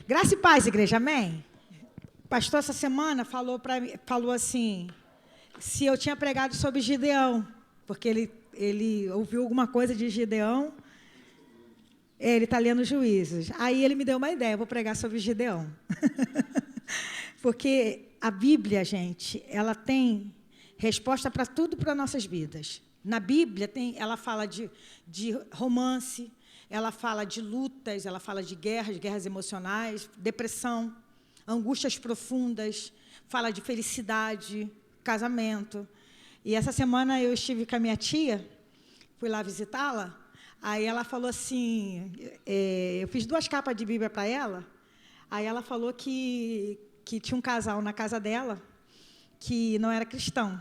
Graça e paz, igreja, amém? O pastor, essa semana, falou assim, se eu tinha pregado sobre Gideão, porque ele ouviu alguma coisa de Gideão, ele está lendo Juízes. Aí ele me deu uma ideia, eu vou pregar sobre Gideão. Porque a Bíblia, gente, ela tem resposta para tudo para nossas vidas. Na Bíblia, ela fala de romance, ela fala de lutas, ela fala de guerras emocionais, depressão, angústias profundas, fala de felicidade, casamento. E essa semana eu estive com a minha tia, fui lá visitá-la, aí ela falou assim, eu fiz 2 capas de Bíblia para ela, aí ela falou que tinha um casal na casa dela que não era cristão.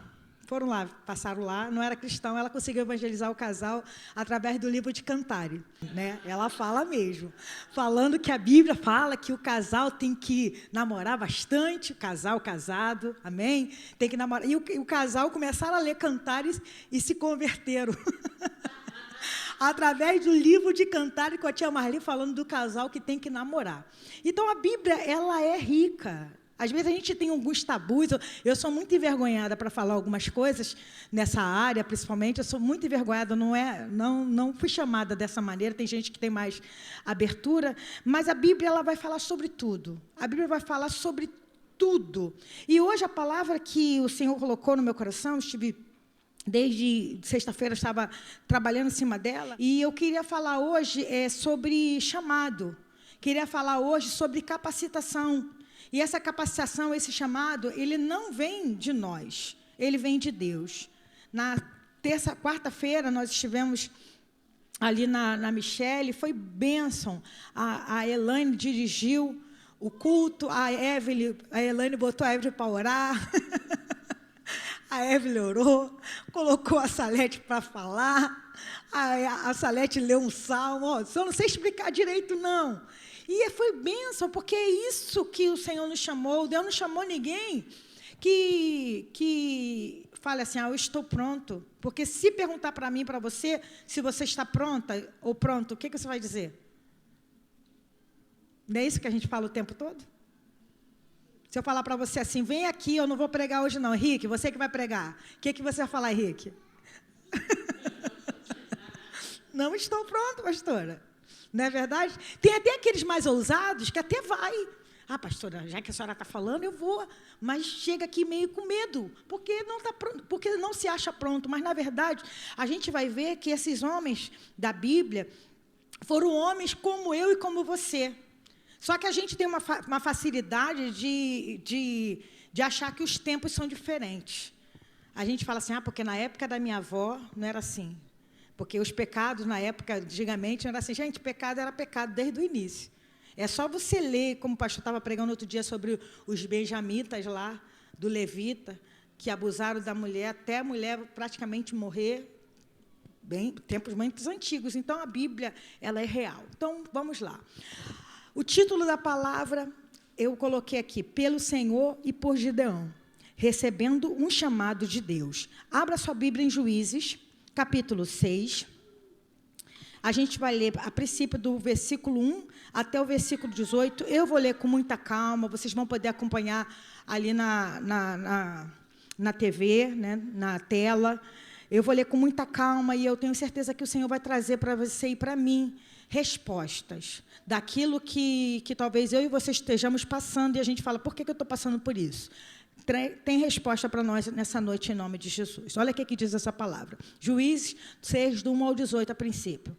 Foram lá, passaram lá, não era cristão, ela conseguiu evangelizar o casal através do livro de Cantares, né? Ela fala mesmo, falando que a Bíblia fala que o casal tem que namorar bastante, o casal casado, amém? Tem que namorar. E o casal começaram a ler Cantares e se converteram. Através do livro de Cantares, com a tia Marli falando do casal que tem que namorar. Então, a Bíblia, ela é rica. Às vezes a gente tem alguns tabus, eu sou muito envergonhada para falar algumas coisas nessa área, principalmente, eu sou muito envergonhada, não fui chamada dessa maneira, tem gente que tem mais abertura, mas a Bíblia ela vai falar sobre tudo, a Bíblia vai falar sobre tudo. E hoje a palavra que o Senhor colocou no meu coração, desde sexta-feira eu estava trabalhando em cima dela, e eu queria falar hoje sobre chamado, queria falar hoje sobre capacitação. E essa capacitação, esse chamado, ele não vem de nós, ele vem de Deus. Na quarta-feira, nós estivemos ali na Michele, foi bênção. A Elaine dirigiu o culto, a Elaine botou a Evelyn para orar, a Evelyn orou, colocou a Salete para falar, a Salete leu um salmo, só não sei explicar direito, não. E foi bênção, porque é isso que o Senhor nos chamou. Deus não chamou ninguém que fale assim, eu estou pronto. Porque se perguntar para mim, para você, se você está pronta ou pronto, o que você vai dizer? Não é isso que a gente fala o tempo todo? Se eu falar para você assim, vem aqui, eu não vou pregar hoje não. Henrique, você que vai pregar. O que você vai falar, Henrique? Não estou pronto, pastora. Não é verdade? Tem até aqueles mais ousados que até vai. Pastora, já que a senhora está falando, eu vou. Mas chega aqui meio com medo, porque não está pronto, porque não se acha pronto. Mas, na verdade, a gente vai ver que esses homens da Bíblia foram homens como eu e como você. Só que a gente tem uma facilidade de achar que os tempos são diferentes. A gente fala assim, porque na época da minha avó não era assim. Porque os pecados, na época, antigamente, não era assim. Gente, pecado era pecado desde o início. É só você ler, como o pastor estava pregando outro dia sobre os benjamitas lá, do levita, que abusaram da mulher, até a mulher praticamente morrer, tempos muito antigos. Então, a Bíblia, ela é real. Então, vamos lá. O título da palavra, eu coloquei aqui, pelo Senhor e por Gideão, recebendo um chamado de Deus. Abra sua Bíblia em Juízes, capítulo 6, a gente vai ler a princípio do versículo 1 até o versículo 18, eu vou ler com muita calma, vocês vão poder acompanhar ali na TV, né, na tela, eu vou ler com muita calma e eu tenho certeza que o Senhor vai trazer para você e para mim respostas daquilo que talvez eu e você estejamos passando e a gente fala, por que eu estou passando por isso? Tem resposta para nós nessa noite, em nome de Jesus. Olha o que diz essa palavra. Juízes 6, do 1 ao 18, a princípio.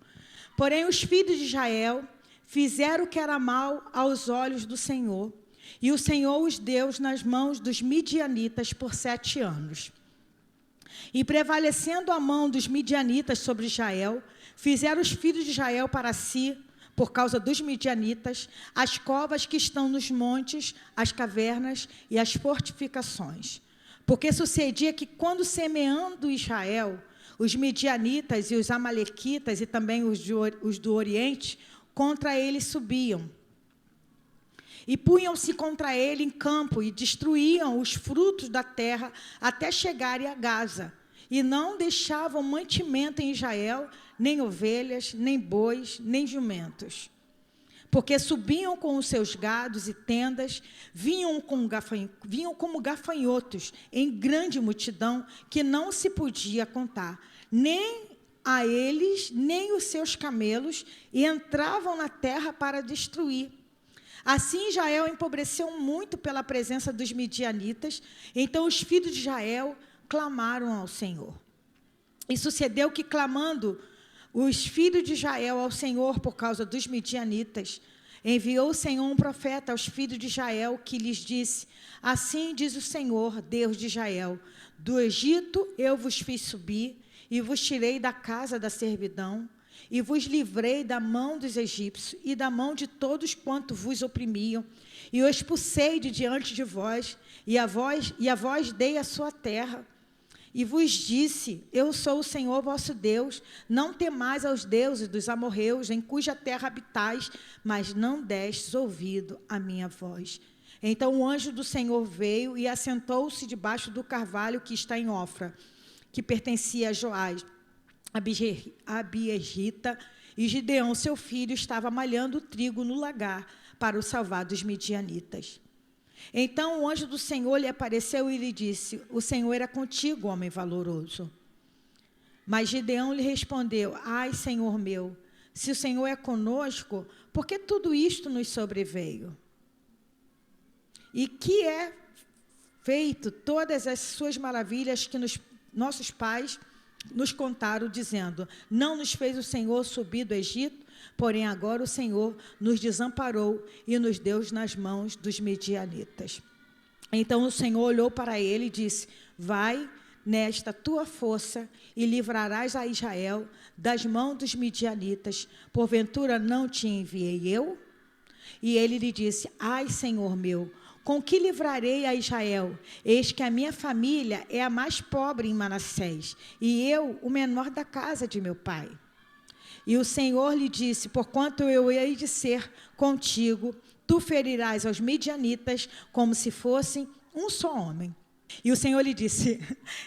Porém, os filhos de Israel fizeram o que era mal aos olhos do Senhor, e o Senhor os deu nas mãos dos midianitas por 7 anos. E prevalecendo a mão dos midianitas sobre Israel, fizeram os filhos de Israel para si, por causa dos midianitas, as covas que estão nos montes, as cavernas e as fortificações. Porque sucedia que, quando semeando Israel, os midianitas e os amalequitas, e também os do Oriente, contra ele subiam. E punham-se contra ele em campo, e destruíam os frutos da terra, até chegarem a Gaza. E não deixavam mantimento em Israel, nem ovelhas, nem bois, nem jumentos. porque subiam com os seus gados e tendas, vinham como gafanhotos em grande multidão que não se podia contar, nem a eles, nem os seus camelos, e entravam na terra para destruir. Assim, Israel empobreceu muito pela presença dos midianitas. Então, os filhos de Israel clamaram ao Senhor. E sucedeu que, clamando os filhos de Israel ao Senhor por causa dos midianitas, enviou o Senhor um profeta aos filhos de Israel, que lhes disse: assim diz o Senhor, Deus de Israel, do Egito eu vos fiz subir, e vos tirei da casa da servidão, e vos livrei da mão dos egípcios, e da mão de todos quanto vos oprimiam, e os expulsei de diante de vós, e a vós dei a sua terra. E vos disse: eu sou o Senhor vosso Deus, não temais aos deuses dos amorreus, em cuja terra habitais, mas não destes ouvido à minha voz. Então o anjo do Senhor veio e assentou-se debaixo do carvalho que está em Ofra, que pertencia a Joás, Abiergita, e Gideão, seu filho, estava malhando o trigo no lagar para o salvar dos midianitas. Então o anjo do Senhor lhe apareceu e lhe disse: o Senhor era contigo, homem valoroso. Mas Gideão lhe respondeu: ai, Senhor meu, se o Senhor é conosco, por que tudo isto nos sobreveio? E que é feito todas as suas maravilhas que nossos pais nos contaram, dizendo: não nos fez o Senhor subir do Egito? Porém, agora o Senhor nos desamparou e nos deu nas mãos dos midianitas. Então o Senhor olhou para ele e disse: vai nesta tua força e livrarás a Israel das mãos dos midianitas. Porventura não te enviei eu? E ele lhe disse: ai, Senhor meu, com que livrarei a Israel? Eis que a minha família é a mais pobre em Manassés, e eu o menor da casa de meu pai. E o Senhor lhe disse: porquanto eu hei de ser contigo, tu ferirás aos midianitas como se fossem um só homem. E o Senhor lhe disse,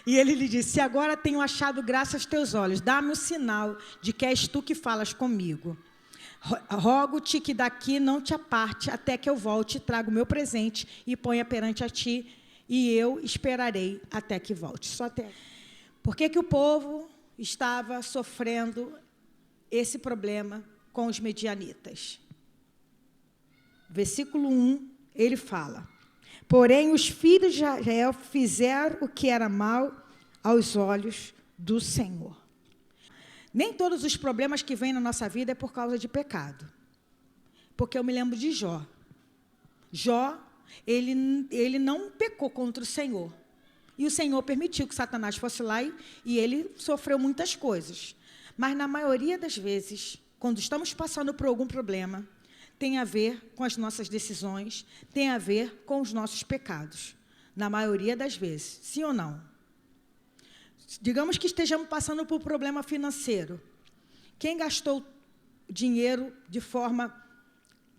e ele lhe disse: se agora tenho achado graça aos teus olhos, dá-me o sinal de que és tu que falas comigo. Rogo-te que daqui não te aparte, até que eu volte e traga o meu presente e ponha perante a ti, e eu esperarei até que volte. Só até. Por que o povo estava sofrendo esse problema com os midianitas? Versículo 1, ele fala: porém os filhos de Israel fizeram o que era mal aos olhos do Senhor. Nem todos os problemas que vêm na nossa vida é por causa de pecado. Porque eu me lembro de Jó. Jó, ele não pecou contra o Senhor. E o Senhor permitiu que Satanás fosse lá e ele sofreu muitas coisas. Mas, na maioria das vezes, quando estamos passando por algum problema, tem a ver com as nossas decisões, tem a ver com os nossos pecados. Na maioria das vezes. Sim ou não? Digamos que estejamos passando por um problema financeiro. Quem gastou dinheiro de forma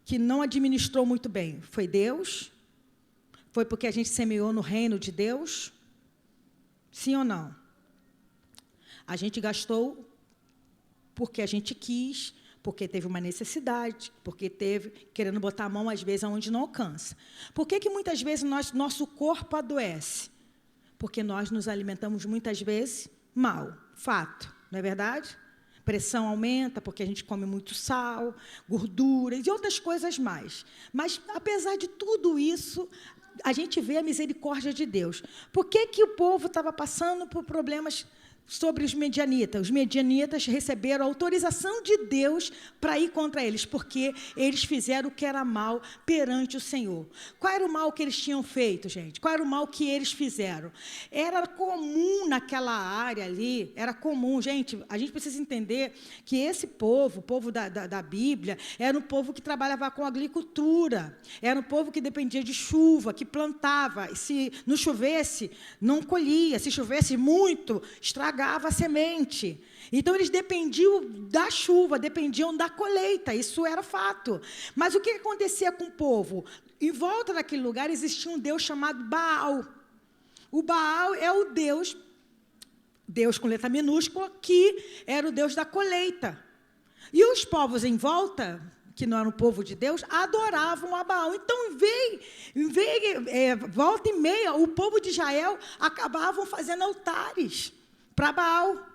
que não administrou muito bem? Foi Deus? Foi porque a gente semeou no reino de Deus? Sim ou não? A gente gastou porque a gente quis, porque teve uma necessidade, porque teve, querendo botar a mão, às vezes, aonde não alcança. Por que muitas vezes nosso corpo adoece? Porque nós nos alimentamos, muitas vezes, mal. Fato, não é verdade? Pressão aumenta, porque a gente come muito sal, gorduras e outras coisas mais. Mas, apesar de tudo isso, a gente vê a misericórdia de Deus. Por que o povo estava passando por problemas sobre os midianitas? Os midianitas receberam a autorização de Deus para ir contra eles, porque eles fizeram o que era mal perante o Senhor. Qual era o mal que eles tinham feito, gente? Qual era o mal que eles fizeram? Era comum naquela área ali, era comum, gente, a gente precisa entender que esse povo, o povo da Bíblia, era um povo que trabalhava com agricultura, era um povo que dependia de chuva, que plantava, se não chovesse, não colhia, se chovesse muito, estragava a semente. Então, eles dependiam da chuva, dependiam da colheita, isso era fato. Mas o que acontecia com o povo? Em volta daquele lugar existia um Deus chamado Baal. O Baal é o Deus com letra minúscula, que era o Deus da colheita. E os povos em volta que não era um povo de Deus, adoravam a Baal. Então, volta e meia, o povo de Israel acabavam fazendo altares para Baal.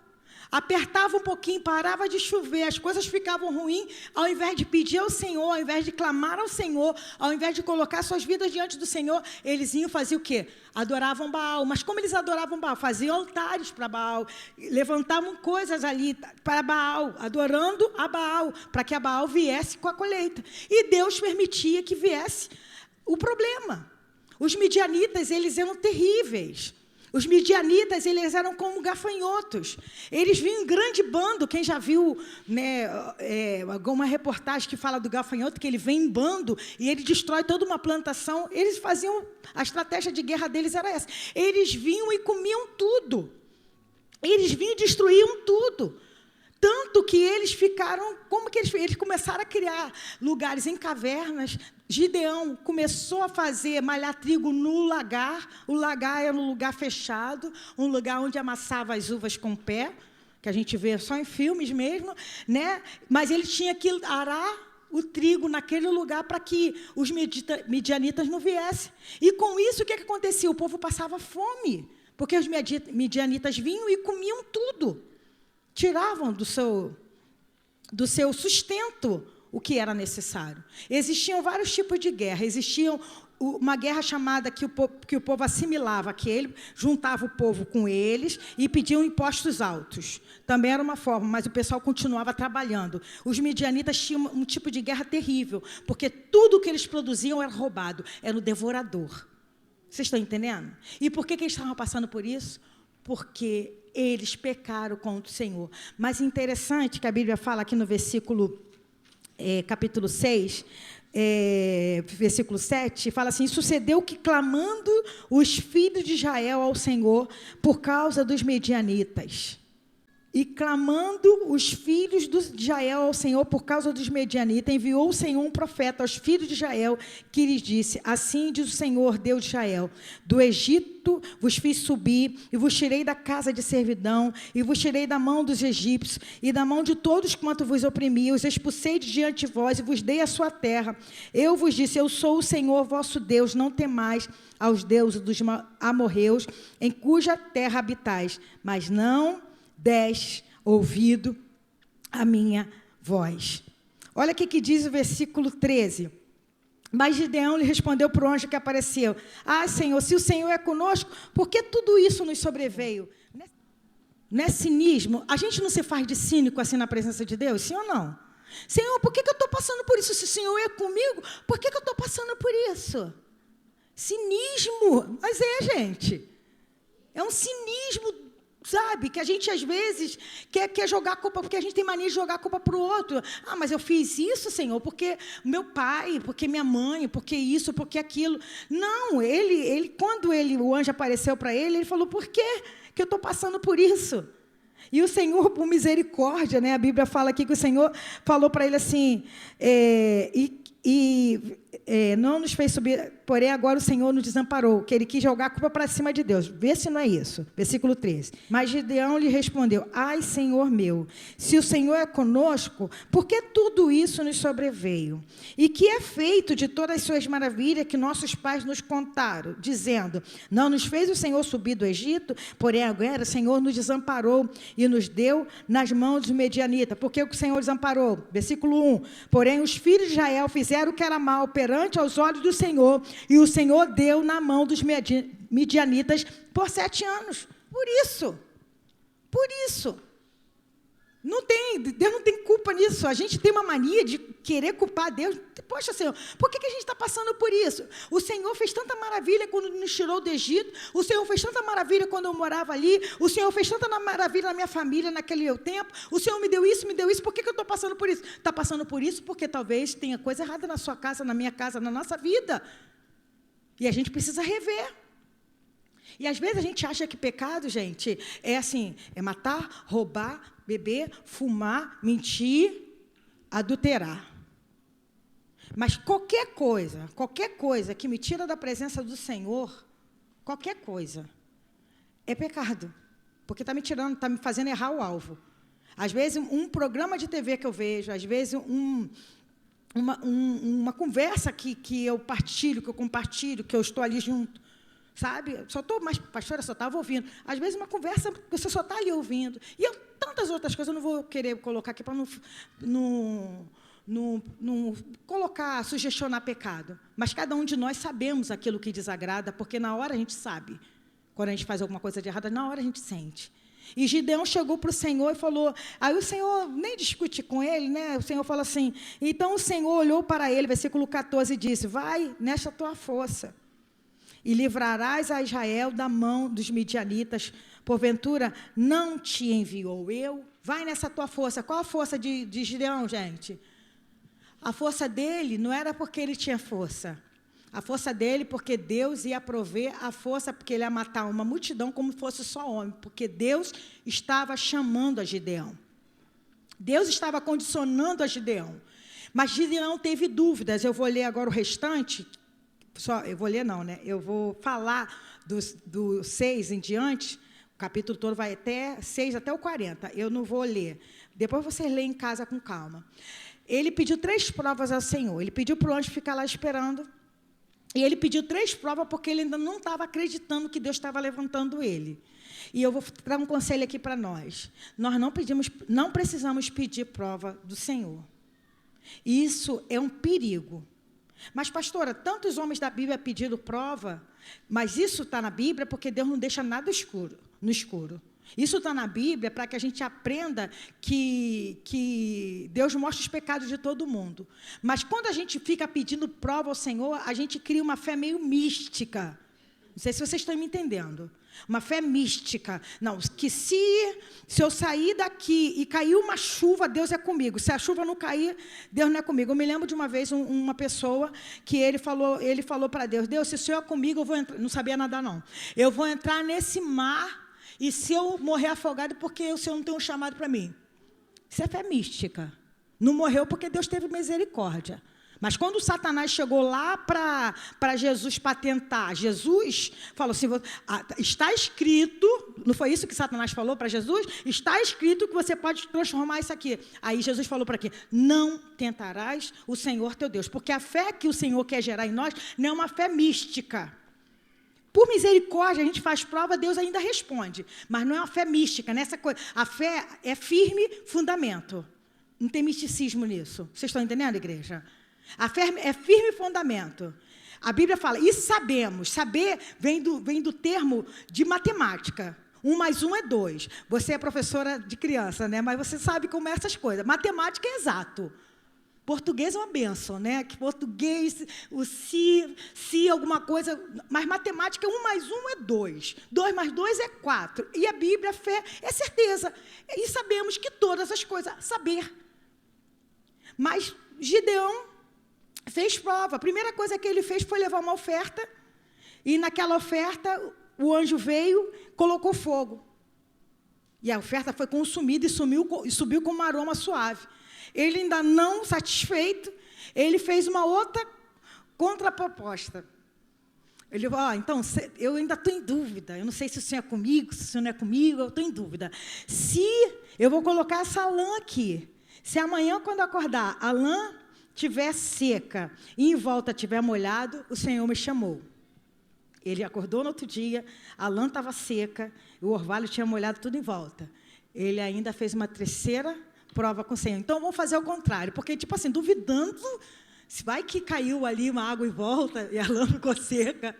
Apertava um pouquinho, parava de chover, as coisas ficavam ruins, ao invés de pedir ao Senhor, ao invés de clamar ao Senhor, ao invés de colocar suas vidas diante do Senhor, eles iam fazer o quê? Adoravam Baal. Mas como eles adoravam Baal? Faziam altares para Baal, levantavam coisas ali para Baal, adorando a Baal, para que a Baal viesse com a colheita. E Deus permitia que viesse o problema. Os midianitas, eles eram terríveis. Os midianitas, eles eram como gafanhotos. Eles vinham em grande bando. Quem já viu, né, alguma reportagem que fala do gafanhoto, que ele vem em bando e ele destrói toda uma plantação. Eles faziam, a estratégia de guerra deles era essa. Eles vinham e comiam tudo. Eles vinham e destruíam tudo. Tanto que eles ficaram, como que eles começaram a criar lugares em cavernas. Gideão começou a malhar trigo no lagar. O lagar era um lugar fechado, um lugar onde amassava as uvas com o pé, que a gente vê só em filmes mesmo, né? Mas ele tinha que arar o trigo naquele lugar para que os midianitas não viessem. E com isso, o que acontecia? O povo passava fome, porque os midianitas vinham e comiam tudo. Tiravam do seu sustento o que era necessário. Existiam vários tipos de guerra. Existia uma guerra chamada que o povo assimilava, que ele juntava o povo com eles e pediam impostos altos. Também era uma forma, mas o pessoal continuava trabalhando. Os midianitas tinham um tipo de guerra terrível, porque tudo que eles produziam era roubado, era o devorador. Vocês estão entendendo? E por que eles estavam passando por isso? Porque eles pecaram contra o Senhor. Mas interessante que a Bíblia fala aqui no versículo, capítulo 6, versículo 7, fala assim: sucedeu que, clamando os filhos de Israel ao Senhor por causa dos medianitas. E clamando os filhos de Israel ao Senhor por causa dos medianitas, enviou o Senhor um profeta aos filhos de Israel, que lhes disse: assim diz o Senhor, Deus de Israel, do Egito vos fiz subir, e vos tirei da casa de servidão, e vos tirei da mão dos egípcios, e da mão de todos quanto vos oprimia, os expulsei de diante de vós, e vos dei a sua terra. Eu vos disse: eu sou o Senhor vosso Deus, não temais aos deuses dos amorreus, em cuja terra habitais, mas não deste ouvido a minha voz. Olha o que diz o versículo 13. Mas Gideão lhe respondeu para o anjo que apareceu: ah, Senhor, se o Senhor é conosco, por que tudo isso nos sobreveio? Não é cinismo? A gente não se faz de cínico assim na presença de Deus, sim ou não? Senhor, por que eu estou passando por isso? Se o Senhor é comigo, por que eu estou passando por isso? Cinismo. Mas gente. É um cinismo, sabe, que a gente às vezes quer jogar a culpa, porque a gente tem mania de jogar a culpa para o outro. Ah, mas eu fiz isso, Senhor, porque meu pai, porque minha mãe, porque isso, porque aquilo. Não, quando o anjo apareceu para ele falou: por que eu estou passando por isso? E o Senhor, por misericórdia, né, a Bíblia fala aqui que o Senhor falou para ele assim, não nos fez subir, porém agora o Senhor nos desamparou, que ele quis jogar a culpa para cima de Deus. Vê se não é isso. Versículo 13. Mas Gideão lhe respondeu: ai, Senhor meu, se o Senhor é conosco, por que tudo isso nos sobreveio? E que é feito de todas as suas maravilhas que nossos pais nos contaram, dizendo: não nos fez o Senhor subir do Egito, porém agora o Senhor nos desamparou e nos deu nas mãos dos medianitas. Por que o Senhor desamparou? Versículo 1. Porém os filhos de Israel fizeram o que era mal perante aos olhos do Senhor, e o Senhor deu na mão dos midianitas por 7 anos. Por isso. Deus não tem culpa nisso. A gente tem uma mania de querer culpar Deus. Poxa, Senhor, por que a gente está passando por isso? O Senhor fez tanta maravilha quando nos tirou do Egito. O Senhor fez tanta maravilha quando eu morava ali. O Senhor fez tanta maravilha na minha família naquele tempo. O Senhor me deu isso. Por que eu estou passando por isso? Está passando por isso porque talvez tenha coisa errada na sua casa, na minha casa, na nossa vida. E a gente precisa rever. E às vezes a gente acha que pecado, gente, é assim, é matar, roubar, beber, fumar, mentir, adulterar. Mas qualquer coisa que me tira da presença do Senhor, qualquer coisa, é pecado. Porque está me tirando, está me fazendo errar o alvo. Às vezes um programa de TV que eu vejo, às vezes uma conversa que eu partilho, que eu compartilho, que eu estou ali junto, sabe? Mas, pastora, só estava ouvindo. Às vezes, uma conversa, você só está ali ouvindo. E tantas outras coisas, eu não vou querer colocar aqui para não colocar, sugestionar pecado. Mas cada um de nós sabemos aquilo que desagrada, porque na hora a gente sabe. Quando a gente faz alguma coisa de errada, na hora a gente sente. E Gideão chegou para o Senhor e falou, aí o Senhor nem discute com ele, né? O Senhor fala assim, então o Senhor olhou para ele, versículo 14, e disse, vai nesta tua força, e livrarás a Israel da mão dos midianitas, porventura não te enviou eu? Vai nessa tua força. Qual a força de Gideão, gente? A força dele não era porque ele tinha força. A força dele, porque Deus ia prover a força, porque ele ia matar uma multidão como fosse só homem, porque Deus estava chamando a Gideão. Deus estava condicionando a Gideão. Mas Gideão teve dúvidas. Eu vou ler agora o restante. Eu vou ler não, né? Eu vou falar do 6 em diante. O capítulo todo vai até 6, até o 40. Eu não vou ler. Depois vocês leem em casa com calma. Ele pediu 3 provas ao Senhor. Ele pediu para o anjo ficar lá esperando. E ele pediu 3 provas porque ele ainda não estava acreditando que Deus estava levantando ele. E eu vou dar um conselho aqui para nós. Nós não precisamos pedir prova do Senhor. Isso é um perigo. Mas, pastora, tantos homens da Bíblia pediram prova, mas isso está na Bíblia porque Deus não deixa nada no escuro. Isso está na Bíblia para que a gente aprenda que Deus mostra os pecados de todo mundo. Mas quando a gente fica pedindo prova ao Senhor, a gente cria uma fé meio mística. Não sei se vocês estão me entendendo. Uma fé mística. Não, que se eu sair daqui e cair uma chuva, Deus é comigo. Se a chuva não cair, Deus não é comigo. Eu me lembro de uma vez uma pessoa que ele falou para Deus, Deus, se o Senhor é comigo, eu vou entrar. Não sabia nadar, não. Eu vou entrar nesse mar e se eu morrer afogado, porque o Senhor não tem um chamado para mim. Isso é fé mística. Não morreu porque Deus teve misericórdia. Mas quando o Satanás chegou lá para Jesus para tentar, Jesus falou assim, está escrito, não foi isso que Satanás falou para Jesus? Está escrito que você pode transformar isso aqui. Aí Jesus falou para quê? Não tentarás o Senhor teu Deus, porque a fé que o Senhor quer gerar em nós não é uma fé mística. Por misericórdia, a gente faz prova, Deus ainda responde. Mas não é uma fé mística, nessa coisa. A fé é firme fundamento. Não tem misticismo nisso. Vocês estão entendendo, igreja? A fé é firme fundamento. A Bíblia fala, e sabemos. Saber vem do termo de matemática. 1 mais 1 é 2. Você é professora de criança, né? Mas você sabe como é essas coisas. Matemática é exato. Português é uma bênção, né? Que português, o se alguma coisa... Mas matemática, 1 mais 1 é 2. 2 mais 2 é 4. E a Bíblia, a fé, é certeza. E sabemos que todas as coisas, saber. Mas Gideão fez prova. A primeira coisa que ele fez foi levar uma oferta. E naquela oferta, o anjo veio, colocou fogo. E a oferta foi consumida e subiu com um aroma suave. Ele ainda não satisfeito, ele fez uma outra contraproposta. Ele falou, então, eu ainda estou em dúvida, eu não sei se o senhor é comigo, se o senhor não é comigo, eu estou em dúvida. Se eu vou colocar essa lã aqui, se amanhã, quando acordar, a lã estiver seca e em volta estiver molhado, o Senhor me chamou. Ele acordou no outro dia, a lã estava seca, o orvalho tinha molhado tudo em volta. Ele ainda fez uma terceira prova com o Senhor. Então, vamos fazer o contrário, porque, tipo assim, duvidando, se vai que caiu ali uma água em volta e a lã ficou seca.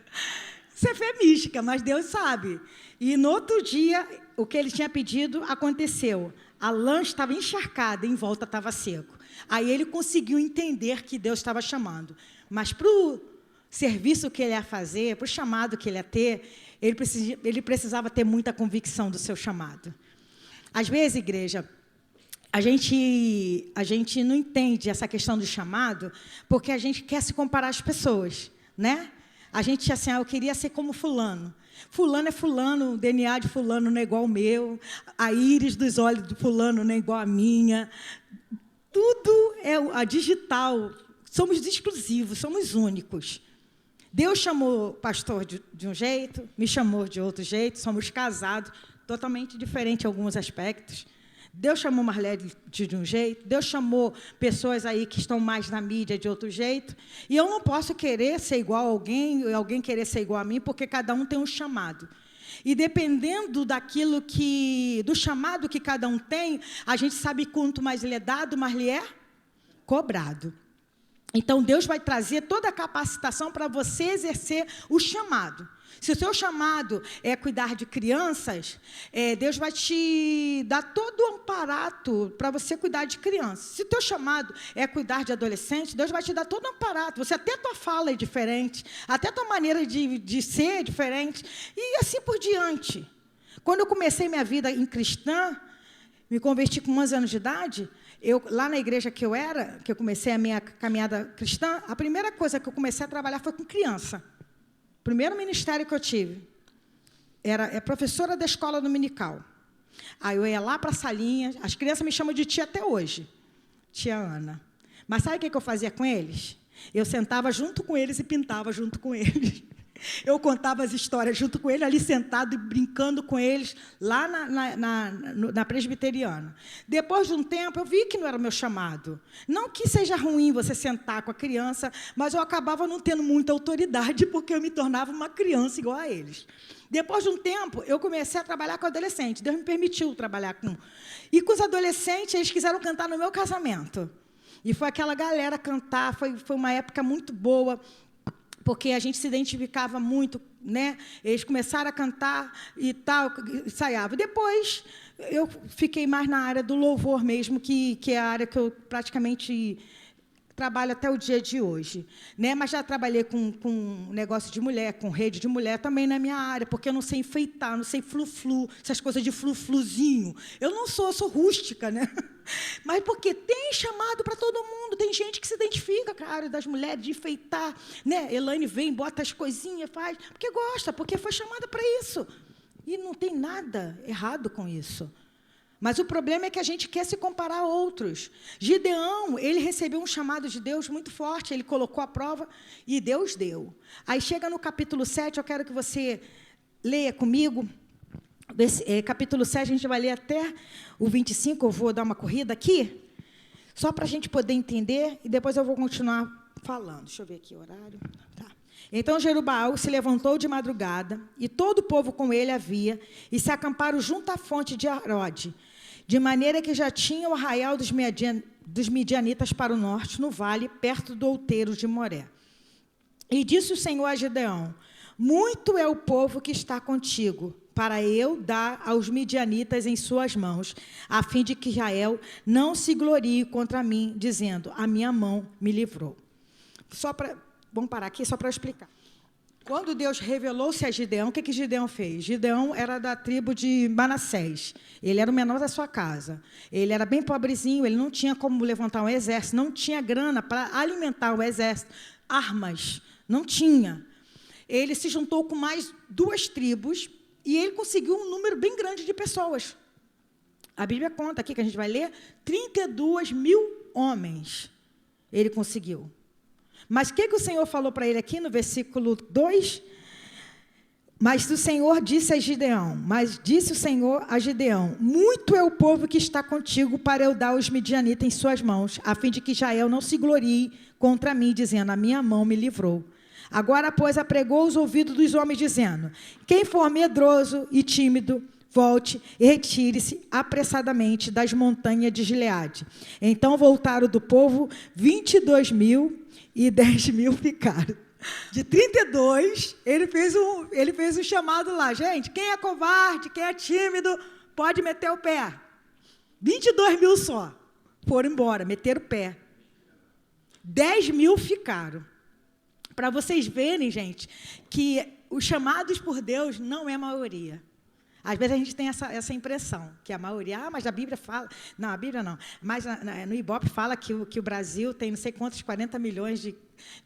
Isso é fé mística, mas Deus sabe. E no outro dia, o que ele tinha pedido aconteceu. A lã estava encharcada e em volta estava seco. Aí ele conseguiu entender que Deus estava chamando. Mas para o serviço que ele ia fazer, para o chamado que ele ia ter, ele precisava ter muita convicção do seu chamado. Às vezes, igreja, a gente não entende essa questão do chamado porque a gente quer se comparar às pessoas, né? A gente, assim, eu queria ser como fulano. Fulano é fulano, o DNA de fulano não é igual ao meu, a íris dos olhos do fulano não é igual à minha. Tudo é a digital. Somos exclusivos, somos únicos. Deus chamou o pastor de um jeito, me chamou de outro jeito, somos casados, totalmente diferente em alguns aspectos. Deus chamou Marlene de um jeito, Deus chamou pessoas aí que estão mais na mídia de outro jeito, e eu não posso querer ser igual a alguém, e alguém querer ser igual a mim, porque cada um tem um chamado. E dependendo do chamado que cada um tem, a gente sabe quanto mais lhe é dado, mais lhe é cobrado. Então, Deus vai trazer toda a capacitação para você exercer o chamado. Se o seu chamado é cuidar de crianças, Deus vai te dar todo o amparato para você cuidar de crianças. Se o teu chamado é cuidar de adolescentes, Deus vai te dar todo o amparato. Até a tua fala é diferente, até a tua maneira de ser é diferente, e assim por diante. Quando eu comecei minha vida em cristã, me converti com 11 anos de idade, lá na igreja que eu comecei a minha caminhada cristã, a primeira coisa que eu comecei a trabalhar foi com criança. O primeiro ministério que eu tive era professora da escola dominical. Aí eu ia lá para a salinha, as crianças me chamam de tia até hoje, tia Ana. Mas sabe o que eu fazia com eles? Eu sentava junto com eles e pintava junto com eles. Eu contava as histórias junto com ele, ali sentado e brincando com eles, lá na presbiteriana. Depois de um tempo, eu vi que não era o meu chamado. Não que seja ruim você sentar com a criança, mas eu acabava não tendo muita autoridade, porque eu me tornava uma criança igual a eles. Depois de um tempo, eu comecei a trabalhar com adolescentes. Deus me permitiu trabalhar com... E com os adolescentes, eles quiseram cantar no meu casamento. E foi aquela galera cantar, foi uma época muito boa, porque a gente se identificava muito, né? Eles começaram a cantar e tal, ensaiava. Depois, eu fiquei mais na área do louvor mesmo, que é a área que eu praticamente trabalho até o dia de hoje, né? Mas já trabalhei com negócio de mulher, com rede de mulher, também na minha área, porque eu não sei enfeitar, não sei flu-flu, essas coisas de flu-fluzinho. Eu sou rústica, né? Mas porque tem chamado para todo mundo, tem gente que se identifica com a área das mulheres, de enfeitar, né? Elaine vem, bota as coisinhas, faz, porque gosta, porque foi chamada para isso. E não tem nada errado com isso. Mas o problema é que a gente quer se comparar a outros. Gideão, ele recebeu um chamado de Deus muito forte, ele colocou a prova e Deus deu. Aí chega no capítulo 7, eu quero que você leia comigo. Capítulo 7, a gente vai ler até o 25, eu vou dar uma corrida aqui, só para a gente poder entender, e depois eu vou continuar falando. Deixa eu ver aqui o horário. Tá. Então, Jerubaal se levantou de madrugada, e todo o povo com ele havia, e se acamparam junto à fonte de Arode, de maneira que já tinha o arraial dos midianitas para o norte, no vale, perto do outeiro de Moré. E disse o Senhor a Gideão: muito é o povo que está contigo, para eu dar aos midianitas em suas mãos, a fim de que Israel não se glorie contra mim, dizendo: a minha mão me livrou. Vamos parar aqui só para explicar. Quando Deus revelou-se a Gideão, o que Gideão fez? Gideão era da tribo de Manassés. Ele era o menor da sua casa. Ele era bem pobrezinho, ele não tinha como levantar um exército, não tinha grana para alimentar o exército, armas, não tinha. Ele se juntou com mais 2 tribos e ele conseguiu um número bem grande de pessoas. A Bíblia conta aqui, que a gente vai ler, 32 mil homens ele conseguiu. Mas o que o Senhor falou para ele aqui no versículo 2? Mas o Senhor disse o Senhor a Gideão: muito é o povo que está contigo para eu dar os midianitas em suas mãos, a fim de que Israel não se glorie contra mim, dizendo: a minha mão me livrou. Agora, pois, apregou os ouvidos dos homens, dizendo: quem for medroso e tímido, volte e retire-se apressadamente das montanhas de Gileade. Então voltaram do povo 22 mil, e 10 mil ficaram. De 32, ele fez um chamado lá. Gente, quem é covarde, quem é tímido, pode meter o pé. 22 mil só foram embora, meteram o pé. 10 mil ficaram. Para vocês verem, gente, que os chamados por Deus não é a maioria. Às vezes a gente tem essa impressão, que a maioria, mas a Bíblia fala... Não, a Bíblia não. Mas no Ibope fala que o Brasil tem não sei quantos, 40 milhões de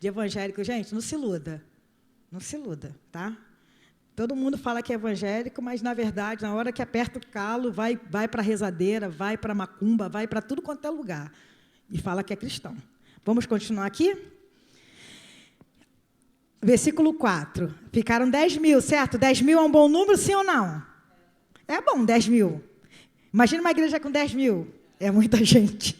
evangélicos. Gente, não se iluda. Não se iluda, tá? Todo mundo fala que é evangélico, mas, na verdade, na hora que aperta o calo, vai para a rezadeira, vai para a macumba, vai para tudo quanto é lugar. E fala que é cristão. Vamos continuar aqui? Versículo 4. Ficaram 10 mil, certo? 10 mil é um bom número, sim ou não? É bom, 10 mil. Imagina uma igreja com 10 mil. É muita gente.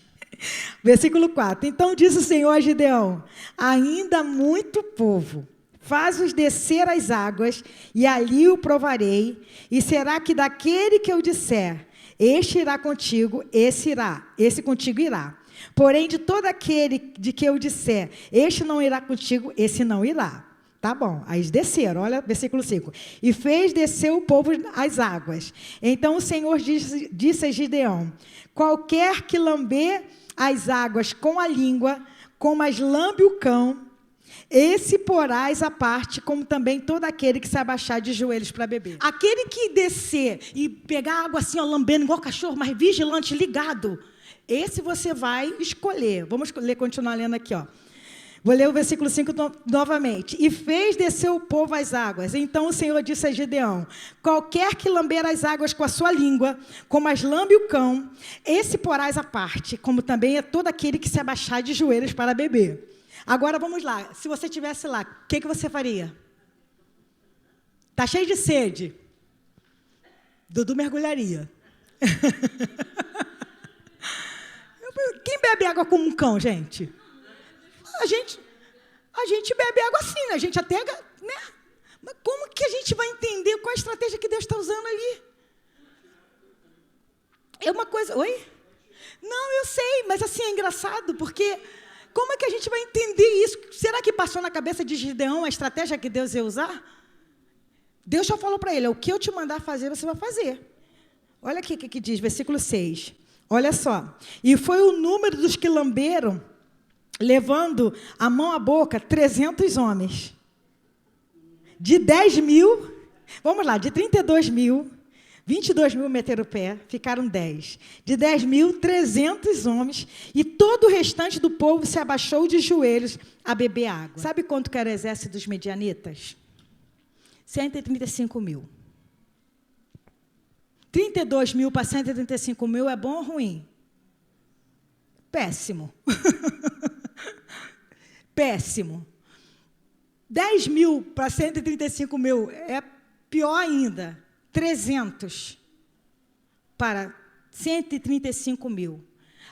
Versículo 4. Então disse o Senhor a Gideão: ainda muito povo, faz-os descer às águas, e ali o provarei, e será que daquele que eu disser, este irá contigo, esse contigo irá. Porém, de todo aquele de que eu disser, este não irá contigo, esse não irá. Tá bom, aí eles desceram, olha, versículo 5. E fez descer o povo às águas. Então o Senhor disse a Gideão: qualquer que lamber as águas com a língua, como as lambe o cão, esse porás à parte, como também todo aquele que se abaixar de joelhos para beber. Aquele que descer e pegar água assim, ó, lambendo, igual cachorro, mas vigilante, ligado, esse você vai escolher. Vamos ler, continuar lendo aqui, ó. Vou ler o versículo 5 novamente. E fez descer o povo às águas. Então o Senhor disse a Gideão: qualquer que lamber as águas com a sua língua, como as lambe o cão, esse porás à parte, como também é todo aquele que se abaixar de joelhos para beber. Agora vamos lá. Se você estivesse lá, o que você faria? Está cheio de sede. Dudu mergulharia. Quem bebe água como um cão, gente? A gente bebe água assim, né? A gente até, né? Mas como que a gente vai entender qual a estratégia que Deus está usando ali? É uma coisa... Oi? Não, eu sei, mas assim, é engraçado, porque como é que a gente vai entender isso? Será que passou na cabeça de Gideão a estratégia que Deus ia usar? Deus já falou para ele: o que eu te mandar fazer, você vai fazer. Olha aqui o que diz, versículo 6. Olha só. E foi o número dos que lamberam, levando a mão à boca, 300 homens. De 10 mil, vamos lá, de 32 mil, 22 mil meteram o pé, ficaram 10. De 10 mil, 300 homens, e todo o restante do povo se abaixou de joelhos a beber água. Sabe quanto que era o exército dos medianitas? 135 mil. 32 mil para 135 mil é bom ou ruim? Péssimo. Péssimo. 10 mil para 135 mil é pior ainda. 300 para 135 mil.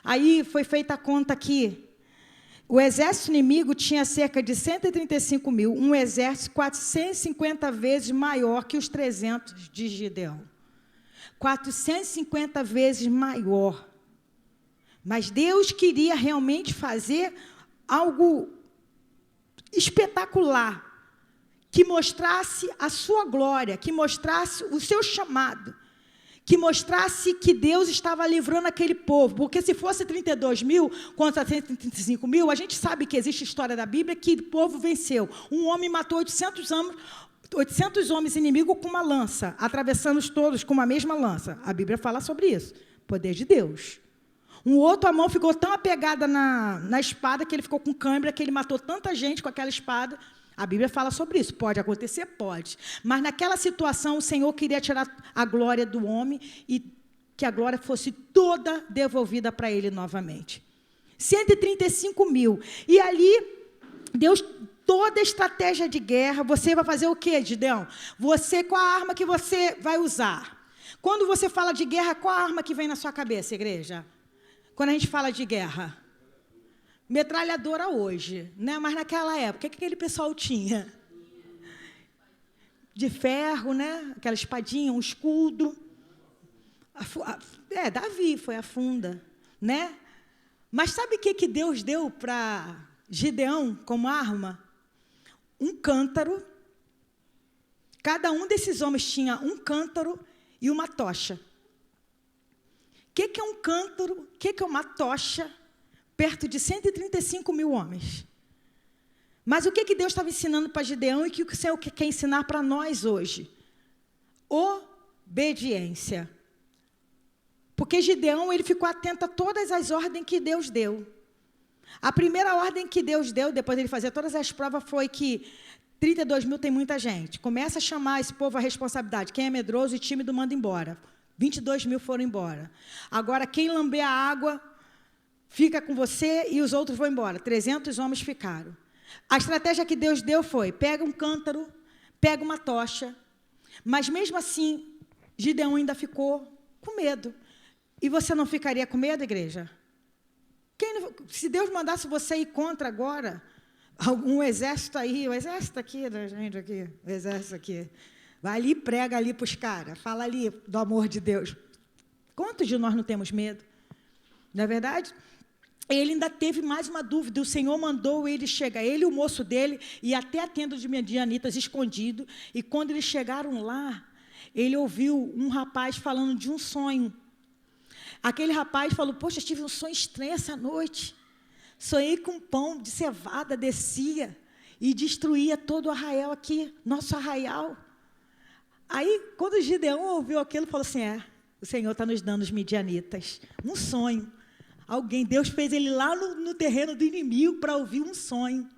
Aí foi feita a conta aqui. O exército inimigo tinha cerca de 135 mil, um exército 450 vezes maior que os 300 de Gideão. 450 vezes maior. Mas Deus queria realmente fazer algo espetacular, que mostrasse a sua glória, que mostrasse o seu chamado, que mostrasse que Deus estava livrando aquele povo. Porque se fosse 32 mil contra 135 mil, a gente sabe que existe história da Bíblia que o povo venceu. Um homem matou 800 homens inimigos com uma lança, atravessando-os todos com uma mesma lança. A Bíblia fala sobre isso. Poder de Deus. Um outro, a mão ficou tão apegada na espada que ele ficou com cãibra, que ele matou tanta gente com aquela espada. A Bíblia fala sobre isso. Pode acontecer? Pode. Mas naquela situação, o Senhor queria tirar a glória do homem e que a glória fosse toda devolvida para ele novamente. 135 mil. E ali, Deus, toda estratégia de guerra, você vai fazer o quê, Gideão? Você, qual a arma que você vai usar? Quando você fala de guerra, qual a arma que vem na sua cabeça, igreja? Quando a gente fala de guerra, metralhadora hoje, né? Mas naquela época, o que aquele pessoal tinha? De ferro, né? Aquela espadinha, um escudo. Davi foi a funda, né? Mas sabe o que Deus deu para Gideão como arma? Um cântaro. Cada um desses homens tinha um cântaro e uma tocha. O que é um cântaro? O que é uma tocha? Perto de 135 mil homens. Mas o que Deus estava ensinando para Gideão e que o Senhor quer ensinar para nós hoje? Obediência. Porque Gideão, ele ficou atento a todas as ordens que Deus deu. A primeira ordem que Deus deu, depois de ele fazer todas as provas, foi que 32 mil tem muita gente. Começa a chamar esse povo à responsabilidade. Quem é medroso e tímido, manda embora. 22 mil foram embora. Agora, quem lamber a água, fica com você e os outros vão embora. 300 homens ficaram. A estratégia que Deus deu foi, pega um cântaro, pega uma tocha, mas mesmo assim, Gideão ainda ficou com medo. E você não ficaria com medo, igreja? Se Deus mandasse você ir contra agora, algum exército aí, o exército aqui da gente aqui, o exército aqui, vai ali e prega ali para os caras, fala ali do amor de Deus. Quantos de nós não temos medo? Não é verdade? Ele ainda teve mais uma dúvida, o Senhor mandou ele chegar, ele e o moço dele, e até a tenda de midianitas escondido, e quando eles chegaram lá, ele ouviu um rapaz falando de um sonho. Aquele rapaz falou, poxa, tive um sonho estranho essa noite, sonhei com um pão de cevada, descia e destruía todo o arraial aqui, nosso arraial. Aí, quando Gideão ouviu aquilo, falou assim, o Senhor está nos dando os midianitas, um sonho. Deus fez ele lá no terreno do inimigo para ouvir um sonho.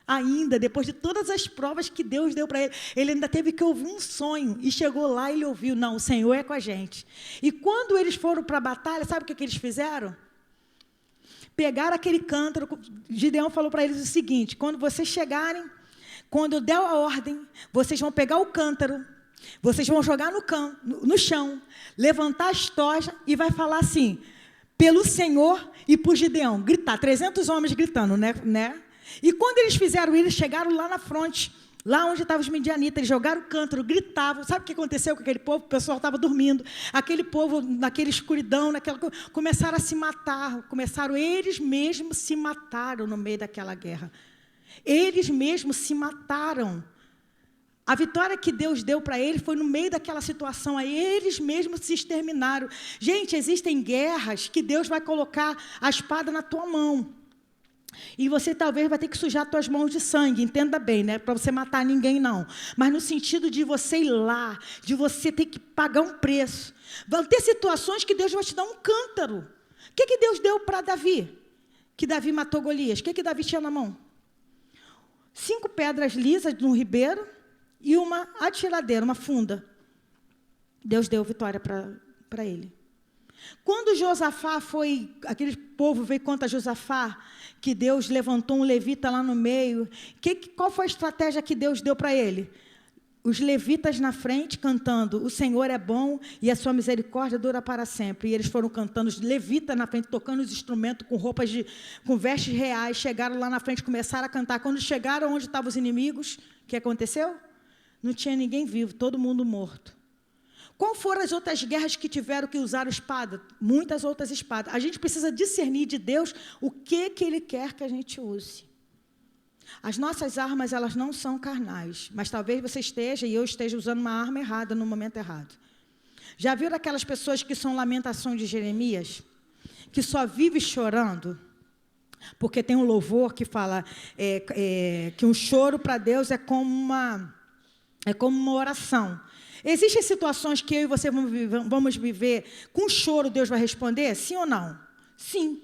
Ainda, depois de todas as provas que Deus deu para ele, ele ainda teve que ouvir um sonho. E chegou lá e ele ouviu, não, o Senhor é com a gente. E quando eles foram para a batalha, sabe o que eles fizeram? Pegaram aquele cântaro, Gideão falou para eles o seguinte, quando vocês chegarem, quando eu der a ordem, vocês vão pegar o cântaro, vocês vão jogar no chão, levantar as tochas e vai falar assim, pelo Senhor e por Gideão, gritar, 300 homens gritando, né? E quando eles fizeram isso, eles chegaram lá na fronte, lá onde estavam os midianitas, eles jogaram o cântaro, gritavam, sabe o que aconteceu com aquele povo? O pessoal estava dormindo, aquele povo, naquela escuridão, começaram a se matar, eles mesmos se mataram no meio daquela guerra, eles mesmos se mataram. A vitória que Deus deu para eles foi no meio daquela situação, aí eles mesmos se exterminaram. Gente, existem guerras que Deus vai colocar a espada na tua mão. E você talvez vai ter que sujar as tuas mãos de sangue, entenda bem, né? Para você matar ninguém, não. Mas no sentido de você ir lá, de você ter que pagar um preço. Vão ter situações que Deus vai te dar um cântaro. O que Deus deu para Davi? Que Davi matou Golias. O que Davi tinha na mão? 5 pedras lisas no ribeiro e uma atiradeira, uma funda. Deus deu vitória para ele. Quando Josafá aquele povo veio contra Josafá, que Deus levantou um levita lá no meio, qual foi a estratégia que Deus deu para ele? Os levitas na frente cantando, o Senhor é bom e a sua misericórdia dura para sempre. E eles foram cantando, os levitas na frente, tocando os instrumentos com com vestes reais, chegaram lá na frente, começaram a cantar. Quando chegaram onde estavam os inimigos, o que aconteceu? Não tinha ninguém vivo, todo mundo morto. Qual foram as outras guerras que tiveram que usar espada? Muitas outras espadas. A gente precisa discernir de Deus o que Ele quer que a gente use. As nossas armas, elas não são carnais, mas talvez você esteja e eu esteja usando uma arma errada no momento errado. Já viram aquelas pessoas que são lamentações de Jeremias? Que só vive chorando? Porque tem um louvor que fala que um choro para Deus é como uma oração. Existem situações que eu e você vamos viver com choro, Deus vai responder? Sim ou não? Sim.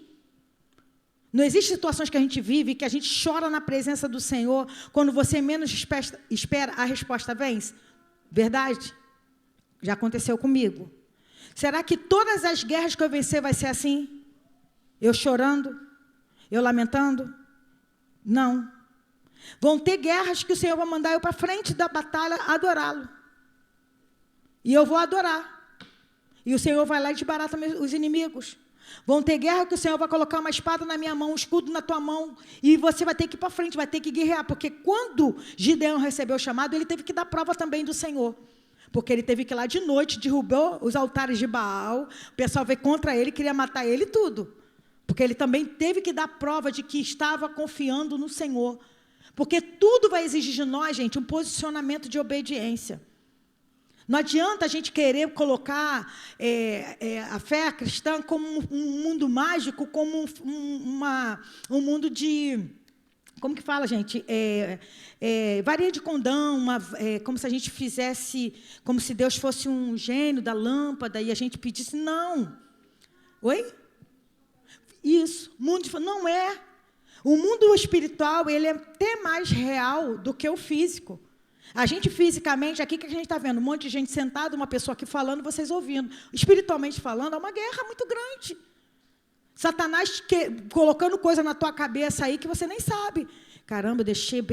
Não existem situações que a gente vive que a gente chora na presença do Senhor, quando você menos espera, a resposta vem? Verdade? Já aconteceu comigo. Será que todas as guerras que eu vencer vai ser assim? Eu chorando? Eu lamentando? Não. Vão ter guerras que o Senhor vai mandar eu para frente da batalha adorá-lo. E eu vou adorar. E o Senhor vai lá e desbarata os inimigos. Vão ter guerra que o Senhor vai colocar uma espada na minha mão, um escudo na tua mão. E você vai ter que ir para frente, vai ter que guerrear. Porque quando Gideão recebeu o chamado, ele teve que dar prova também do Senhor. Porque ele teve que ir lá de noite, derrubou os altares de Baal. O pessoal veio contra ele, queria matar ele e tudo. Porque ele também teve que dar prova de que estava confiando no Senhor. Porque tudo vai exigir de nós, gente, um posicionamento de obediência. Não adianta a gente querer colocar a fé cristã como um mundo mágico, como um mundo de... Como que fala, gente? Varinha de condão, como se a gente fizesse... Como se Deus fosse um gênio da lâmpada e a gente pedisse... Não. Oi? Isso. Não é. O mundo espiritual, ele é até mais real do que o físico. A gente fisicamente, aqui que a gente está vendo, um monte de gente sentada, uma pessoa aqui falando, vocês ouvindo. Espiritualmente falando, é uma guerra muito grande. Satanás colocando coisa na tua cabeça aí que você nem sabe. Caramba, eu deixei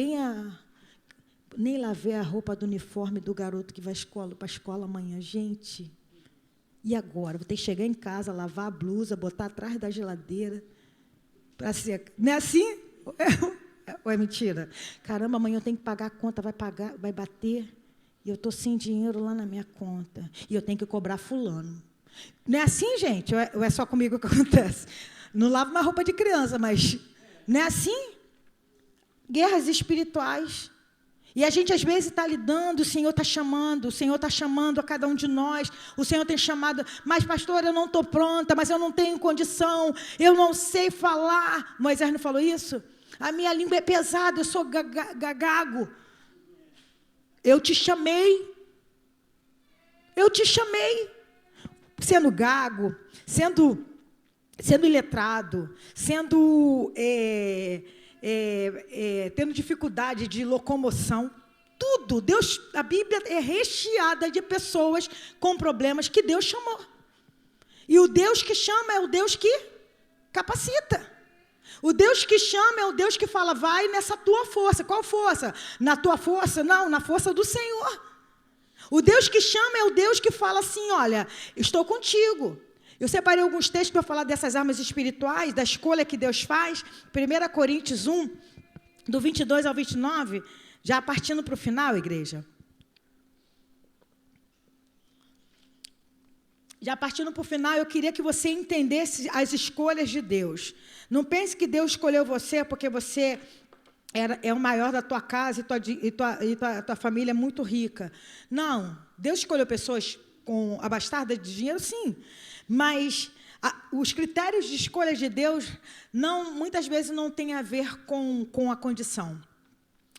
nem lavei a roupa do uniforme do garoto que vai para a escola amanhã. Gente, E agora? Vou ter que chegar em casa, lavar a blusa, botar atrás da geladeira para ser. Não é assim? Ou é mentira? Caramba, amanhã eu tenho que pagar a conta, vai bater, e eu estou sem dinheiro lá na minha conta, e eu tenho que cobrar fulano. Não é assim, gente? Ou é só comigo que acontece? Não lavo mais roupa de criança, mas não é assim? Guerras espirituais. E a gente, às vezes, está lidando, o Senhor está chamando a cada um de nós, o Senhor tem chamado, mas, pastor, eu não estou pronta, mas eu não tenho condição, eu não sei falar. Moisés não falou isso? A minha língua é pesada, eu sou gago. Eu te chamei. Sendo gago, sendo iletrado, tendo dificuldade de locomoção, tudo. Deus, a Bíblia é recheada de pessoas com problemas que Deus chamou. E o Deus que chama é o Deus que capacita. O Deus que chama é o Deus que fala, vai nessa tua força. Qual força? Na tua força? Não, na força do Senhor. O Deus que chama é o Deus que fala assim, olha, estou contigo. Eu separei alguns textos para falar dessas armas espirituais, da escolha que Deus faz. 1 Coríntios 1, do 22 ao 29, já partindo para o final, igreja. Já partindo para o final, eu queria que você entendesse as escolhas de Deus. Não pense que Deus escolheu você porque você é o maior da tua casa e tua família é muito rica. Não, Deus escolheu pessoas com abastardas de dinheiro, sim. Mas os critérios de escolha de Deus muitas vezes não têm a ver com a condição.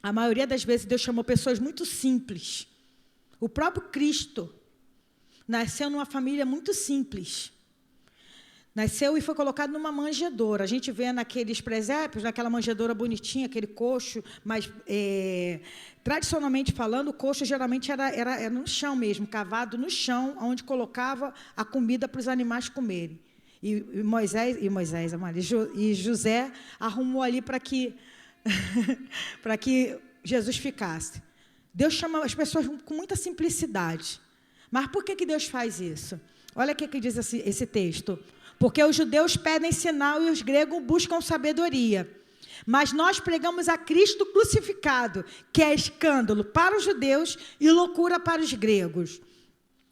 A maioria das vezes Deus chamou pessoas muito simples. O próprio Cristo nasceu numa família muito simples. Nasceu e foi colocado numa manjedoura. A gente vê naqueles presépios, naquela manjedoura bonitinha, aquele coxo, mas tradicionalmente falando, o coxo geralmente era no chão mesmo, cavado no chão, onde colocava a comida para os animais comerem. E José arrumou ali para que Jesus ficasse. Deus chama as pessoas com muita simplicidade. Mas por que Deus faz isso? Olha o que diz esse texto. Porque os judeus pedem sinal e os gregos buscam sabedoria. Mas nós pregamos a Cristo crucificado, que é escândalo para os judeus e loucura para os gregos.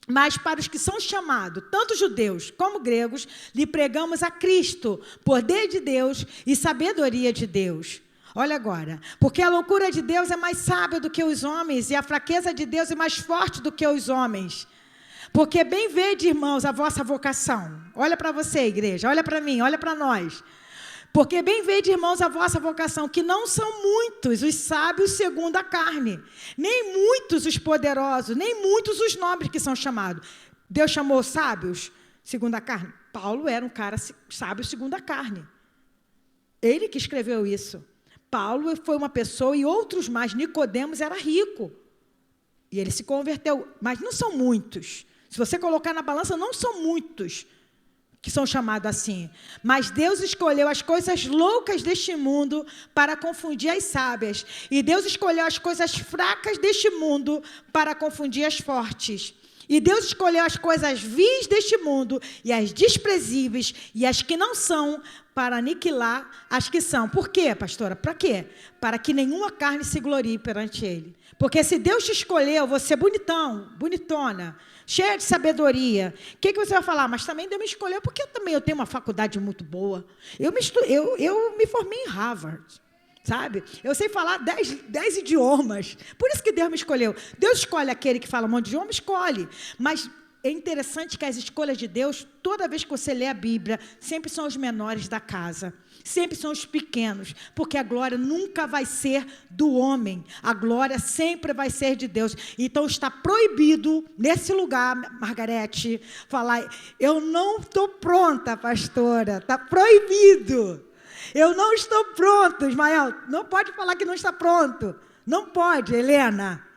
Mas para os que são chamados, tanto judeus como gregos, lhe pregamos a Cristo, poder de Deus e sabedoria de Deus. Olha agora, porque a loucura de Deus é mais sábia do que os homens e a fraqueza de Deus é mais forte do que os homens. Porque bem vede, irmãos, a vossa vocação. Olha para você, igreja, olha para mim, olha para nós. Porque bem vede, irmãos, a vossa vocação, que não são muitos os sábios segundo a carne, nem muitos os poderosos, nem muitos os nobres que são chamados. Deus chamou sábios segundo a carne? Paulo era um cara sábio segundo a carne. Ele que escreveu isso. Paulo foi uma pessoa e outros mais. Nicodemos era rico. E ele se converteu. Mas não são muitos. Se você colocar na balança, não são muitos que são chamados assim. Mas Deus escolheu as coisas loucas deste mundo para confundir as sábias. E Deus escolheu as coisas fracas deste mundo para confundir as fortes. E Deus escolheu as coisas vis deste mundo e as desprezíveis e as que não são para aniquilar as que são. Por quê, pastora? Para quê? Para que nenhuma carne se glorie perante Ele. Porque se Deus te escolheu, você bonitão, bonitona, cheia de sabedoria, o que você vai falar? Mas também Deus me escolheu porque eu tenho uma faculdade muito boa. Eu me formei em Harvard. Sabe? Eu sei falar 10 idiomas. Por isso que Deus me escolheu. Deus escolhe aquele que fala um monte de idioma, escolhe. Mas é interessante que as escolhas de Deus, toda vez que você lê a Bíblia, sempre são os menores da casa. Sempre são os pequenos. Porque a glória nunca vai ser do homem. A glória sempre vai ser de Deus. Então está proibido, nesse lugar, Margarete, falar, eu não estou pronta, pastora. Está proibido. Eu não estou pronto, Ismael. Não pode falar que não está pronto. Não pode, Helena.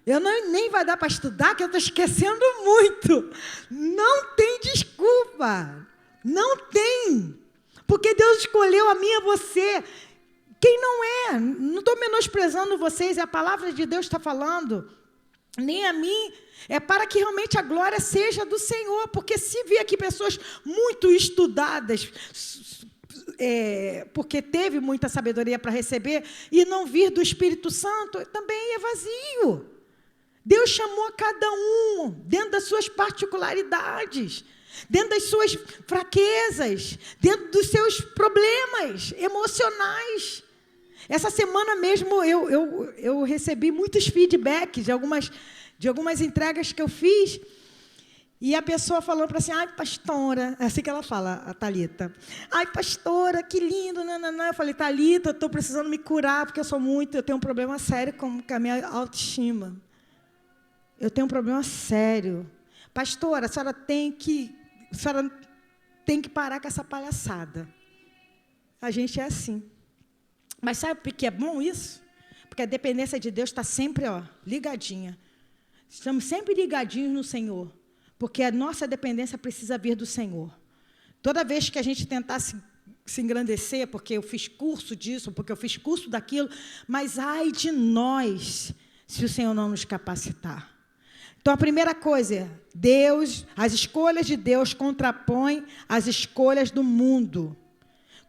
Nem vai dar para estudar, que eu estou esquecendo muito. Não tem desculpa. Não tem. Porque Deus escolheu a mim e a você. Quem não é? Não estou menosprezando vocês, a palavra de Deus está falando. nem a mim, é para que realmente a glória seja do Senhor, porque se vir aqui pessoas muito estudadas, porque teve muita sabedoria para receber, e não vir do Espírito Santo, também é vazio. Deus chamou a cada um, dentro das suas particularidades, dentro das suas fraquezas, dentro dos seus problemas emocionais. Essa semana mesmo eu recebi muitos feedbacks de algumas entregas que eu fiz, e a pessoa falou para assim, ai, pastora, é assim que ela fala, a Thalita, ai, pastora, que lindo, nananã. Eu falei, Thalita, eu estou precisando me curar, porque eu tenho um problema sério com a minha autoestima. Eu tenho um problema sério. Pastora, a senhora tem que parar com essa palhaçada. A gente é assim. Mas sabe por que é bom isso? Porque a dependência de Deus está sempre ligadinha. Estamos sempre ligadinhos no Senhor. Porque a nossa dependência precisa vir do Senhor. Toda vez que a gente tentar se engrandecer, porque eu fiz curso disso, porque eu fiz curso daquilo, mas ai de nós, se o Senhor não nos capacitar. Então, a primeira coisa, as escolhas de Deus contrapõem as escolhas do mundo.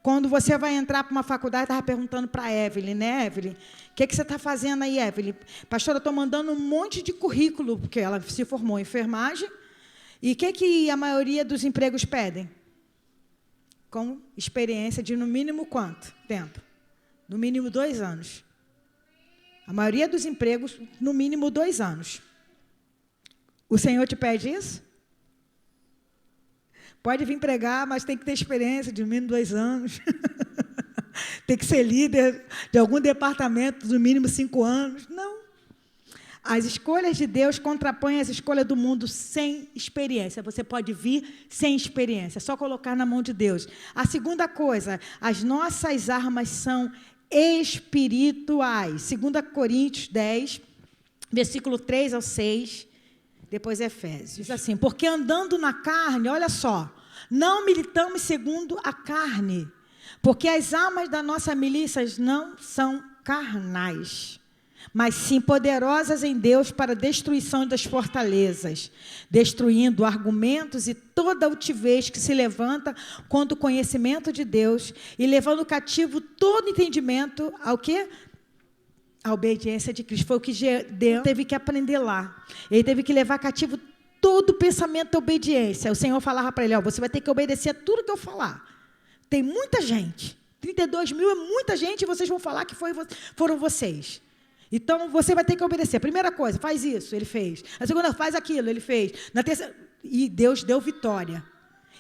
Quando você vai entrar para uma faculdade, eu estava perguntando para a Evelyn, né, Evelyn? O que você está fazendo aí, Evelyn? Pastora, eu estou mandando um monte de currículo, porque ela se formou em enfermagem. E o que a maioria dos empregos pedem? Com experiência de no mínimo quanto tempo? No mínimo 2 anos. A maioria dos empregos, no mínimo 2 anos. O Senhor te pede isso? Pode vir pregar, mas tem que ter experiência de no mínimo 2 anos. Tem que ser líder de algum departamento, no mínimo 5 anos. Não. As escolhas de Deus contrapõem as escolhas do mundo sem experiência. Você pode vir sem experiência, é só colocar na mão de Deus. A segunda coisa, as nossas armas são espirituais. 2 Coríntios 10, versículo 3 ao 6, depois Efésios. Diz assim, porque andando na carne, olha só, não militamos segundo a carne, porque as armas da nossa milícia não são carnais, mas sim poderosas em Deus para a destruição das fortalezas, destruindo argumentos e toda altivez que se levanta contra o conhecimento de Deus e levando cativo todo entendimento ao quê? A obediência de Cristo. Foi o que Deus teve que aprender lá. Ele teve que levar cativo todo pensamento de obediência. O Senhor falava para ele, você vai ter que obedecer a tudo que eu falar. Tem muita gente. 32 mil é muita gente e vocês vão falar que foram vocês. Então, você vai ter que obedecer. A primeira coisa, faz isso, ele fez. A segunda, faz aquilo, ele fez. Na terceira, e Deus deu vitória.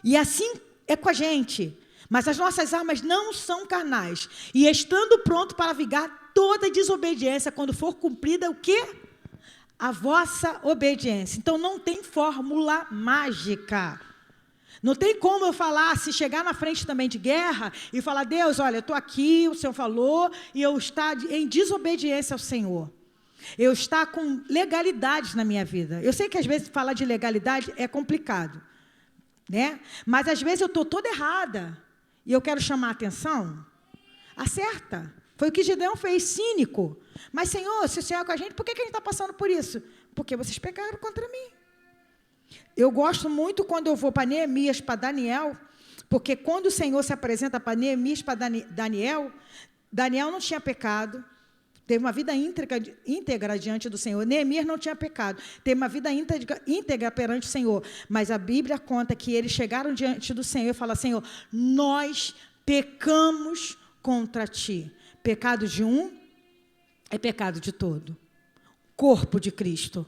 E assim é com a gente. Mas as nossas armas não são carnais. E estando pronto para vingar toda desobediência, quando for cumprida o quê? A vossa obediência. Então, não tem fórmula mágica. Não tem como eu falar, se chegar na frente também de guerra e falar, Deus, olha, eu estou aqui, o Senhor falou, e eu estar em desobediência ao Senhor. Eu estar com legalidades na minha vida. Eu sei que às vezes falar de legalidade é complicado, né? Mas às vezes eu estou toda errada e eu quero chamar a atenção. Acerta. Foi o que Gideão fez, cínico. Mas, Senhor, se o Senhor é com a gente, por que a gente está passando por isso? Porque vocês pecaram contra mim. Eu gosto muito quando eu vou para Neemias, para Daniel, porque quando o Senhor se apresenta para Neemias, para Daniel, Daniel não tinha pecado, teve uma vida íntegra diante do Senhor. Neemias não tinha pecado, teve uma vida íntegra perante o Senhor. Mas a Bíblia conta que eles chegaram diante do Senhor e falaram, Senhor, nós pecamos contra Ti. Pecado de um é pecado de todo. Corpo de Cristo.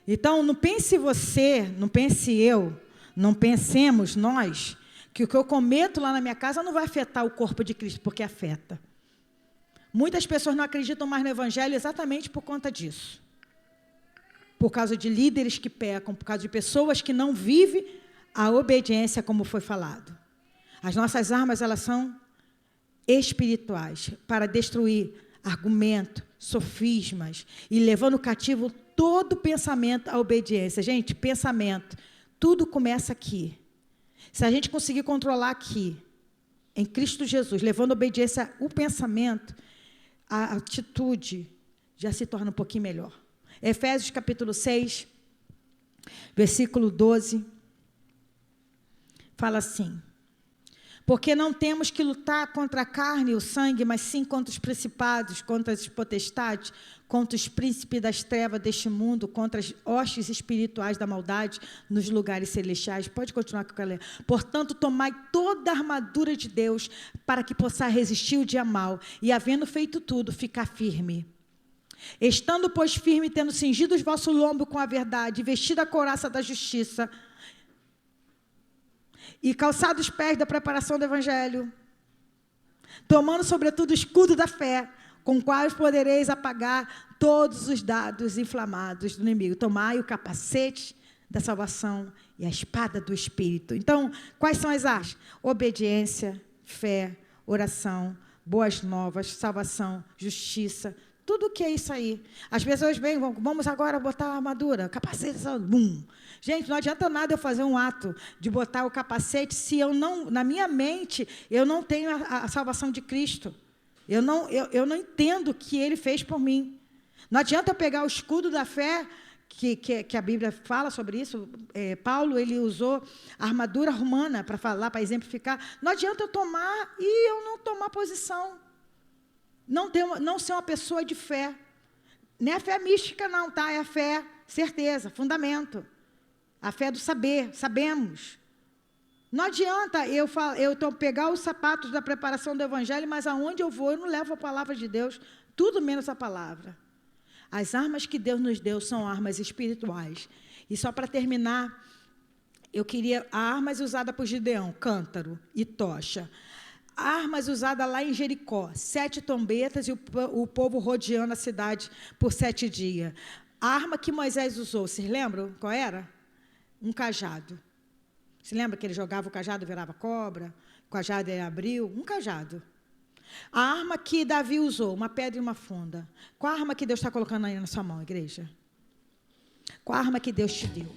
Então, não pense você, não pense eu, não pensemos nós, que o que eu cometo lá na minha casa não vai afetar o corpo de Cristo, porque afeta. Muitas pessoas não acreditam mais no Evangelho exatamente por conta disso. Por causa de líderes que pecam, por causa de pessoas que não vivem a obediência como foi falado. As nossas armas, elas são espirituais, para destruir argumento, sofismas, e levando cativo todo pensamento à obediência. Gente, pensamento, tudo começa aqui. Se a gente conseguir controlar aqui, em Cristo Jesus, levando obediência o pensamento, a atitude já se torna um pouquinho melhor. Efésios capítulo 6, versículo 12, fala assim: porque não temos que lutar contra a carne e o sangue, mas sim contra os principados, contra as potestades, contra os príncipes das trevas deste mundo, contra as hostes espirituais da maldade nos lugares celestiais. Pode continuar com a ler. Portanto, tomai toda a armadura de Deus, para que possa resistir o dia mau, e havendo feito tudo, ficar firme. Estando, pois, firme, tendo cingido os vossos lombos com a verdade, vestido a couraça da justiça, e calçado os pés da preparação do evangelho, tomando sobretudo o escudo da fé, com quais podereis apagar todos os dardos inflamados do inimigo. Tomai o capacete da salvação e a espada do Espírito. Então, quais são as armas? Obediência, fé, oração, boas novas, salvação, justiça, tudo o que é isso aí. As pessoas vêm, vamos agora botar a armadura, capacete, bum. Gente, não adianta nada eu fazer um ato de botar o capacete se eu não, na minha mente, eu não tenho a salvação de Cristo. Eu não entendo o que Ele fez por mim. Não adianta eu pegar o escudo da fé, que a Bíblia fala sobre isso. Paulo, ele usou a armadura romana para falar, para exemplificar. Não adianta eu tomar e eu não tomar posição. Não ser uma pessoa de fé. Não é a fé mística, não, tá? É a fé, certeza, fundamento. A fé do saber, sabemos. Não adianta eu pegar os sapatos da preparação do evangelho, mas aonde eu vou, eu não levo a palavra de Deus, tudo menos a palavra. As armas que Deus nos deu são armas espirituais. E só para terminar, eu queria armas usadas por Gideão, cântaro e tocha. Armas usadas lá em Jericó, 7 trombetas e o povo rodeando a cidade por 7 dias. A arma que Moisés usou, vocês lembram qual era? Um cajado. Você lembra que ele jogava o cajado, virava cobra? O cajado ele abriu? Um cajado. A arma que Davi usou, uma pedra e uma funda. Qual a arma que Deus está colocando aí na sua mão, igreja? Qual a arma que Deus te deu?